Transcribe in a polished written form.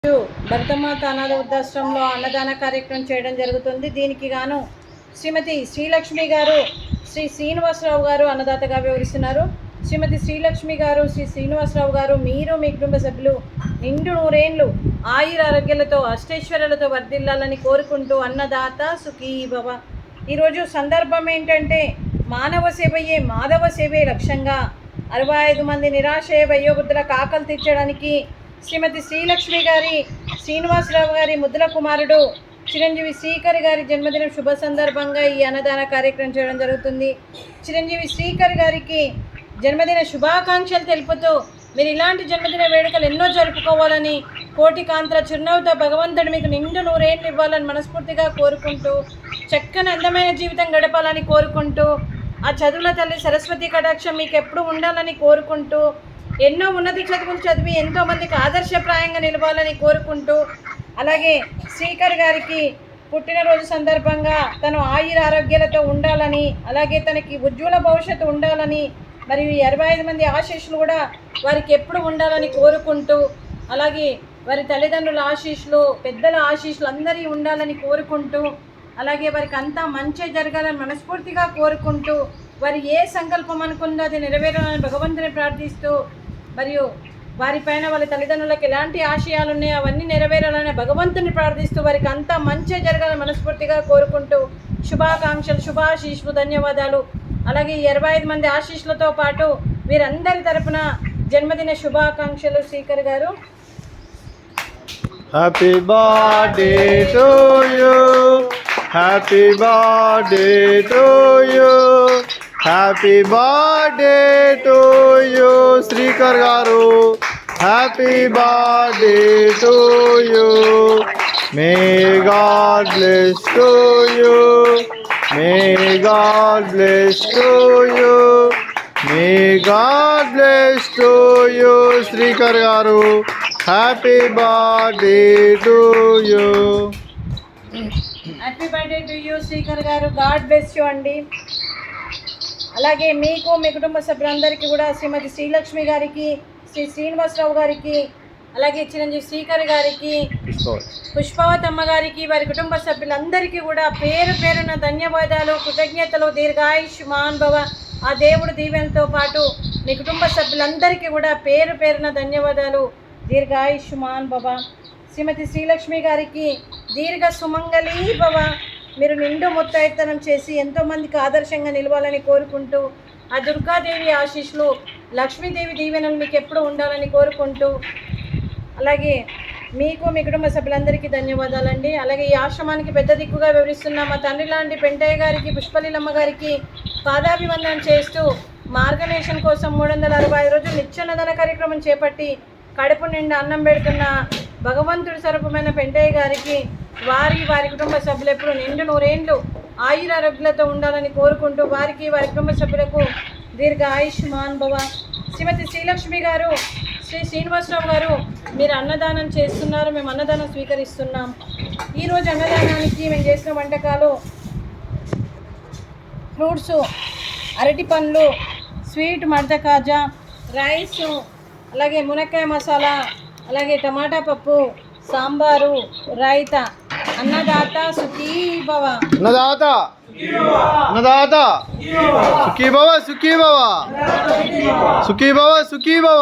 భరతమాత అనాథ వృద్ధాశ్రమంలో అన్నదాన కార్యక్రమం చేయడం జరుగుతుంది. దీనికి గాను శ్రీమతి శ్రీలక్ష్మి గారు శ్రీ శ్రీనివాసరావు గారు అన్నదాతగా వివరిస్తున్నారు. శ్రీమతి శ్రీలక్ష్మి గారు శ్రీ శ్రీనివాసరావు గారు మీరు మీ కుటుంబ సభ్యులు నిండు నూరేండ్లు ఆయుర ఆరోగ్యాలతో అష్టైశ్వర్యాలతో వర్ధిల్లాలని కోరుకుంటూ అన్నదాత సుఖీ భవ. ఈరోజు సందర్భం ఏంటంటే మానవ సేవయే మాధవ సేవే లక్ష్యంగా 65 మంది నిరాశయ వయోవృద్ధులకు ఆకలి తీర్చడానికి శ్రీమతి శ్రీలక్ష్మి గారి శ్రీనివాసరావు గారి ముద్దుల కుమారుడు చిరంజీవి శ్రీకర్ గారి జన్మదినం శుభ సందర్భంగా ఈ అన్నదాన కార్యక్రమం చేయడం జరుగుతుంది. చిరంజీవి శ్రీకర్ గారికి జన్మదిన శుభాకాంక్షలు తెలుపుతూ మీరు ఇలాంటి జన్మదిన వేడుకలు ఎన్నో జరుపుకోవాలని కోటి కాంతల చిరునవ్వుతో భగవంతుడు మీకు నిండు నూరేళ్ళు ఇవ్వాలని మనస్ఫూర్తిగా కోరుకుంటూ చక్కని అందమైన జీవితం గడపాలని కోరుకుంటూ ఆ చదువుల తల్లి సరస్వతి కటాక్షం మీకు ఎప్పుడు ఉండాలని కోరుకుంటూ ఎన్నో ఉన్నత చదువులు చదివి ఎంతోమందికి ఆదర్శప్రాయంగా నిలవాలని కోరుకుంటూ అలాగే శ్రీకర్ గారికి పుట్టినరోజు సందర్భంగా తను ఆయుర ఆరోగ్యాలతో ఉండాలని అలాగే తనకి ఉజ్వల భవిష్యత్తు ఉండాలని మరియు 65 మంది ఆశీస్సులు కూడా వారికి ఎప్పుడు ఉండాలని కోరుకుంటూ అలాగే వారి తల్లిదండ్రుల ఆశీస్సులు పెద్దల ఆశీస్సులు అందరి ఉండాలని కోరుకుంటూ అలాగే వారికి అంతా మంచి జరగాలని మనస్ఫూర్తిగా కోరుకుంటూ వారి ఏ సంకల్పం అనుకుందో అది నెరవేరాలని భగవంతుని ప్రార్థిస్తూ మరియు వారిపైన వాళ్ళ తల్లిదండ్రులకు ఎలాంటి ఆశయాలు ఉన్నాయో అవన్నీ నెరవేరాలని భగవంతుని ప్రార్థిస్తూ వారికి అంతా మంచి జరగాలని మనస్ఫూర్తిగా కోరుకుంటూ శుభాకాంక్షలు శుభాశీస్సులు ధన్యవాదాలు. అలాగే 25 మంది ఆశీస్సులతో పాటు వీరందరి తరపున జన్మదిన శుభాకాంక్షలు. Srikar garu happy birthday to you, happy birthday to you, happy birthday to you Srikar garu, happy birthday to you. May God bless to you, may God bless to you, may God bless to you Srikar garu, happy birthday to you. Happy birthday to you Srikar garu, God bless you అండి. అలాగే మీకు మీ కుటుంబ సభ్యులందరికీ కూడా శ్రీమతి శ్రీలక్ష్మి గారికి శ్రీ శ్రీనివాసరావు గారికి అలాగే చిరంజీవి శ్రీకర్ గారికి పుష్పవతమ్మ గారికి వారి కుటుంబ సభ్యులందరికీ కూడా పేరు పేరున ధన్యవాదాలు కృతజ్ఞతలు. దీర్ఘాయుష్మాన్ భవ. ఆ దేవుడు దీవెనతో పాటు మీ కుటుంబ సభ్యులందరికీ కూడా పేరు పేరున ధన్యవాదాలు దీర్ఘాయుష్మాన్ భవ. శ్రీమతి శ్రీలక్ష్మి గారికి దీర్ఘ సుమంగళీ భవ. మీరు నిండు ముత్తైతనం చేసి ఎంతోమందికి ఆదర్శంగా నిలవాలని కోరుకుంటూ ఆ దుర్గాదేవి ఆశీస్సులు లక్ష్మీదేవి దీవెనలు మీకు ఎప్పుడు ఉండాలని కోరుకుంటూ అలాగే మీకు మీ కుటుంబ సభ్యులందరికీ ధన్యవాదాలండి. అలాగే ఈ ఆశ్రమానికి పెద్ద దిక్కుగా వివరిస్తున్న మా తండ్రి లాంటి పెంటయ్య గారికి పుష్పలీలమ్మ గారికి పాదాభివందనం చేస్తూ మార్గనేషన్ కోసం 365 రోజులు నిత్యాన్నదాన కార్యక్రమం చేపట్టి కడుపు నిండా అన్నం పెడుతున్న భగవంతుడి స్వరూపమైన పెంటయ్య గారికి వారి కుటుంబ సభ్యులు ఎప్పుడు నిండు నూరేండ్లు ఆయుర ఆరోగ్యాలతో ఉండాలని కోరుకుంటూ వారికి వారి కుటుంబ సభ్యులకు దీర్ఘ ఆయుష్మాన్ భవ. శ్రీమతి శ్రీలక్ష్మి గారు శ్రీ శ్రీనివాసరావు గారు మీరు అన్నదానం చేస్తున్నారు, మేము అన్నదానం స్వీకరిస్తున్నాం. ఈరోజు అన్నదానానికి మేము చేసిన వంటకాలు ఫ్రూట్స్, అరటి పండ్లు, స్వీట్ మడత కాజా, రైసు, అలాగే మునక్కాయ మసాలా, అలాగే టమాటా పప్పు, సాంబారు, రైత. అన్నదాత సుఖీ భవ. అన్నదాత అన్నదాత సుఖీ భవ, సుఖీ భవ, సుఖీ భవ, సుఖీ భవ.